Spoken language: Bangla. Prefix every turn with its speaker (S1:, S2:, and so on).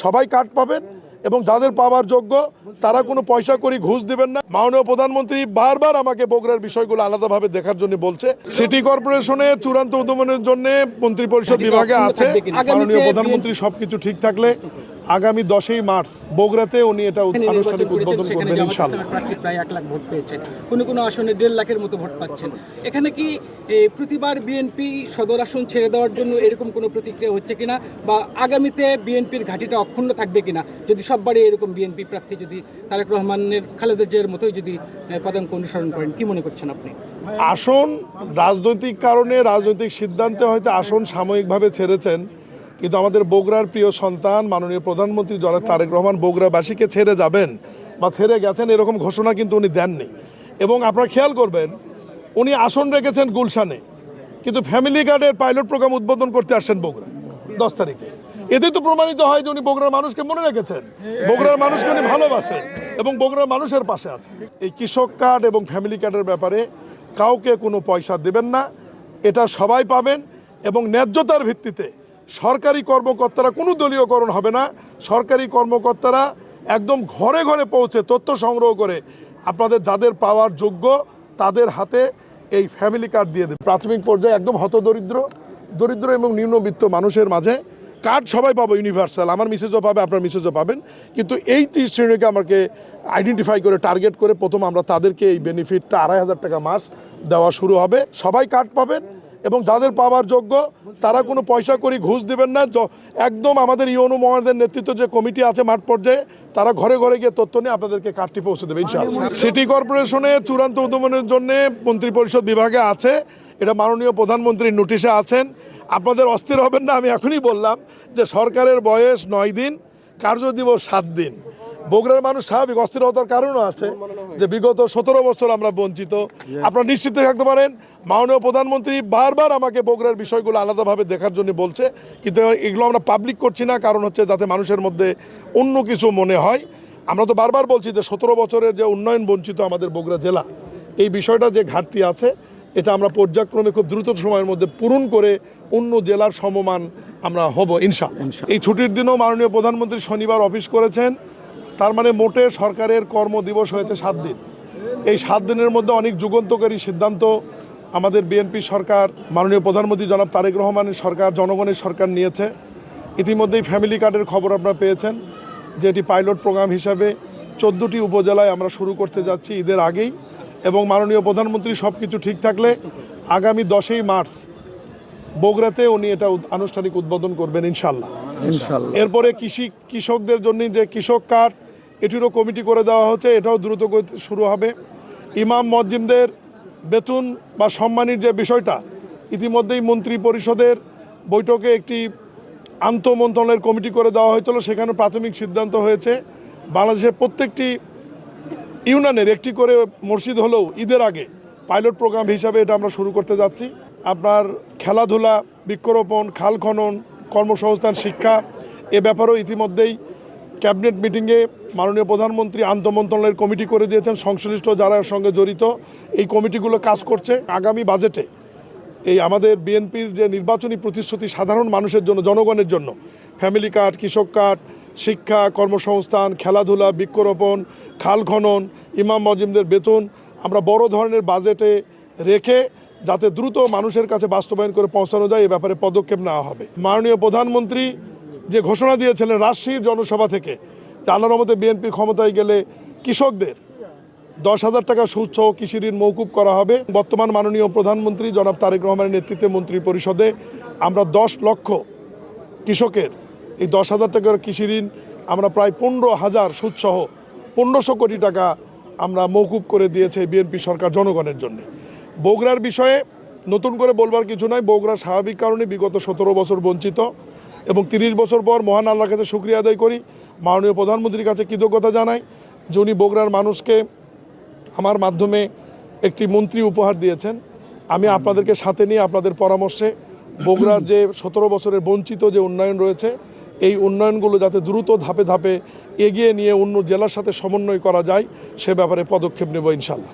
S1: সবাই কার্ড পাবেন এবং যাদের পাওয়ার যোগ্য তারা কোনো পয়সা করি ঘুষ দেবেন না। মাননীয় প্রধানমন্ত্রী বারবার আমাকে বগুড়ার বিষয়গুলো আলাদাভাবে দেখার জন্য বলছে। সিটি কর্পোরেশনে চূড়ান্ত উন্নয়নের জন্য মন্ত্রিপরিষদ বিভাগে আছে। মাননীয় প্রধানমন্ত্রী সবকিছু ঠিক থাকলে আগামী 10ই মার্চ বগুড়াতে উনি এটা আনুষ্ঠানিক উদ্বোধন করবেন ইনশাআল্লাহ।
S2: প্রায় 1 লাখ ভোট পেয়েছেন, কোনো আসনে 1.5 লাখের মতো ভোট পাচ্ছেন। এখানে কি প্রতিবার বিএনপি সদর আসন ছেড়ে দেওয়ার জন্য এরকম কোনো প্রতিক্রিয়া হচ্ছে কিনা, বা আগামীতে বিএনপির ঘাঁটিটা অক্ষুণ্ণ থাকবে কিনা যদি সববারে এরকম বিএনপি প্রার্থী যদি তারেক রহমানের খালেদা জিয়ার মতোই যদি পদাঙ্ক অনুসরণ করেন, কি মনে করছেন আপনি?
S1: আসন রাজনৈতিক কারণে রাজনৈতিক সিদ্ধান্তে হয়তো আসন সাময়িকভাবে ছেড়েছেন, কিন্তু আমাদের বগুড়ার প্রিয় সন্তান মাননীয় প্রধানমন্ত্রী জনাব তারেক রহমান বগুড়াবাসীকে ছেড়ে যাবেন বা ছেড়ে গেছেন এরকম ঘোষণা কিন্তু উনি দেননি। এবং আপনারা খেয়াল করবেন উনি আসন রেখেছেন গুলশানে, কিন্তু ফ্যামিলি কার্ডের পাইলট প্রোগ্রাম উদ্বোধন করতে আসছেন বগুড়া 10 তারিখে। এতে তো প্রমাণিত হয় যে উনি বগুড়ার মানুষকে মনে রেখেছেন, বগুড়ার মানুষকে উনি ভালোবাসেন এবং বগুড়ার মানুষের পাশে আছে। এই কৃষক কার্ড এবং ফ্যামিলি কার্ডের ব্যাপারে কাউকে কোনো পয়সা দেবেন না, এটা সবাই পাবেন এবং ন্যায্যতার ভিত্তিতে সরকারি কর্মকর্তারা কোনো দলীয়করণ হবে না। সরকারি কর্মকর্তারা একদম ঘরে ঘরে পৌঁছে তথ্য সংগ্রহ করে আপনাদের যাদের পাওয়ার যোগ্য তাদের হাতে এই ফ্যামিলি কার্ড দিয়ে দেবে। প্রাথমিক পর্যায়ে একদম দরিদ্র এবং নিম্নবিত্ত মানুষের মাঝে কার্ড সবাই পাবো ইউনিভার্সাল, আমার মিসেজও পাবে, আপনার মিসেজও পাবেন। কিন্তু এই 30 শ্রেণীকে আমাকে আইডেন্টিফাই করে টার্গেট করে প্রথম আমরা তাদেরকে এই বেনিফিটটা 2,500 টাকা মাস দেওয়া শুরু হবে। সবাই কার্ড পাবেন এবং যাদের পাওয়ার যোগ্য তারা কোনো পয়সা করি ঘুষ দেবেন না। একদম আমাদের ইউনো মহাদের নেতৃত্ব যে কমিটি আছে মাঠ পর্যায়ে তারা ঘরে ঘরে গিয়ে তথ্য নিয়ে আপনাদেরকে কার্ডটি পৌঁছে দেবে ইনশাআল্লাহ। সিটি কর্পোরেশনে চূড়ান্ত উন্নয়নের জন্য মন্ত্রিপরিষদ বিভাগে আছে, এটা মাননীয় প্রধানমন্ত্রীর নোটিশে আছেন। আপনাদের অস্থির হবেন না, আমি এখনই বললাম যে সরকারের বয়স 9 দিন, কার্য দিবস 7 দিন। বগুড়ার মানুষ স্বাভাবিক অস্থিরতার কারণও আছে যে বিগত 17 বছর আমরা বঞ্চিত। আপনারা নিশ্চিত থাকতে পারেন মাননীয় প্রধানমন্ত্রী বারবার আমাকে বগুড়ার বিষয়গুলো আলাদাভাবে দেখার জন্য বলছে, কিন্তু এগুলো আমরা পাবলিক করছি না, কারণ হচ্ছে যাতে মানুষের মধ্যে অন্য কিছু মনে হয়। আমরা তো বারবার বলছি যে 17 বছরের যে উন্নয়ন বঞ্চিত আমাদের বগুড়া জেলা, এই বিষয়টা যে ঘাটতি আছে এটা আমরা পর্যায়ক্রমে খুব দ্রুত সময়ের মধ্যে পূরণ করে অন্য জেলার সমমান আমরা হব ইনশাআল্লাহ। এই ছুটির দিনও মাননীয় প্রধানমন্ত্রী শনিবার অফিস করেছেন, তার মানে মোটে সরকারের কর্মদিবস হয়েছে 7 দিন। এই 7 দিনের মধ্যে অনেক যুগান্তকারী সিদ্ধান্ত আমাদের বিএনপি সরকার, মাননীয় প্রধানমন্ত্রী জনাব তারেক রহমানের সরকার, জনগণের সরকার নিয়েছে। ইতিমধ্যেই ফ্যামিলি কার্ডের খবর আপনারা পেয়েছেন যে এটি পাইলট প্রোগ্রাম হিসাবে 14টি উপজেলায় আমরা শুরু করতে যাচ্ছি ঈদের আগেই। এবং মাননীয় প্রধানমন্ত্রী সব কিছু ঠিক থাকলে আগামী 10ই মার্চ বগুড়াতে উনি এটা আনুষ্ঠানিক উদ্বোধন করবেন ইনশাআল্লাহ। এরপরে কৃষকদের জন্য যে কৃষক কার্ড এটিরও কমিটি করে দেওয়া হচ্ছে, এটাও দ্রুত শুরু হবে। ইমাম মসজিদদের বেতন বা সম্মানের যে বিষয়টা ইতিমধ্যেই মন্ত্রী পরিষদের বৈঠকে একটি আন্তঃমন্ত্রণালয়ের কমিটি করে দেওয়া হয়েছিল, সেখানে প্রাথমিক সিদ্ধান্ত হয়েছে বাংলাদেশের প্রত্যেকটি ইউনিয়নের একটি করে মসজিদ হলেও ঈদের আগে পাইলট প্রোগ্রাম হিসাবে এটা আমরা শুরু করতে যাচ্ছি। আপনার খেলাধুলা, বৃক্ষরোপণ, খাল খনন, কর্মসংস্থান, শিক্ষা এ ব্যাপারেও ইতিমধ্যেই ক্যাবিনেট মিটিংয়ে মাননীয় প্রধানমন্ত্রী আন্তঃমন্ত্রণালয়ের কমিটি করে দিয়েছেন। সংশ্লিষ্ট যারা এর সঙ্গে জড়িত এই কমিটিগুলো কাজ করছে। আগামী বাজেটে এই আমাদের বিএনপির যে নির্বাচনী প্রতিশ্রুতি সাধারণ মানুষের জন্য, জনগণের জন্য ফ্যামিলি কার্ড, কৃষক কার্ড, শিক্ষা, কর্মসংস্থান, খেলাধুলা, বৃক্ষরোপণ, খাল খনন, ইমাম মসজিদদের বেতন আমরা বড় ধরনের বাজেটে রেখে যাতে দ্রুত মানুষের কাছে বাস্তবায়ন করে পৌঁছানো যায় এ ব্যাপারে পদক্ষেপ নেওয়া হবে। মাননীয় প্রধানমন্ত্রী যে ঘোষণা দিয়েছিলেন রাজশাহীর জনসভা থেকে যে আল্লাহর রহমতে বিএনপি ক্ষমতায় গেলে কৃষকদের 10,000 টাকা সুদসহ কৃষি ঋণ মওকুফ করা হবে। বর্তমান মাননীয় প্রধানমন্ত্রী জনাব তারেক রহমানের নেতৃত্বে মন্ত্রী পরিষদে আমরা 10 লক্ষ কৃষকের এই 10,000 টাকার কৃষি ঋণ আমরা প্রায় 15,000 সুদসহ 1500 কোটি টাকা আমরা মওকুফ করে দিয়েছে বিএনপি সরকার জনগণের জন্য। বগুড়ার বিষয়ে নতুন করে বলবার কিছু নয়, বগুড়ার স্বাভাবিক কারণে বিগত 17 বছর বঞ্চিত এবং 30 বছর পর মহান আল্লাহর কাছে শুকরিয়া আদায় করি, মাননীয় প্রধানমন্ত্রীর কাছে কৃতজ্ঞতা জানাই যে উনি বগুড়ার মানুষকে আমার মাধ্যমে একটি মন্ত্রী উপহার দিয়েছেন। আমি আপনাদেরকে সাথে নিয়ে আপনাদের পরামর্শে বগুড়ার যে 17 বছরের বঞ্চিত যে উন্নয়ন রয়েছে এই উন্নয়নগুলো যাতে দ্রুত ধাপে ধাপে এগিয়ে নিয়ে অন্য জেলার সাথে সমন্বয় করা যায় সে ব্যাপারে পদক্ষেপ নেব ইনশাআল্লাহ।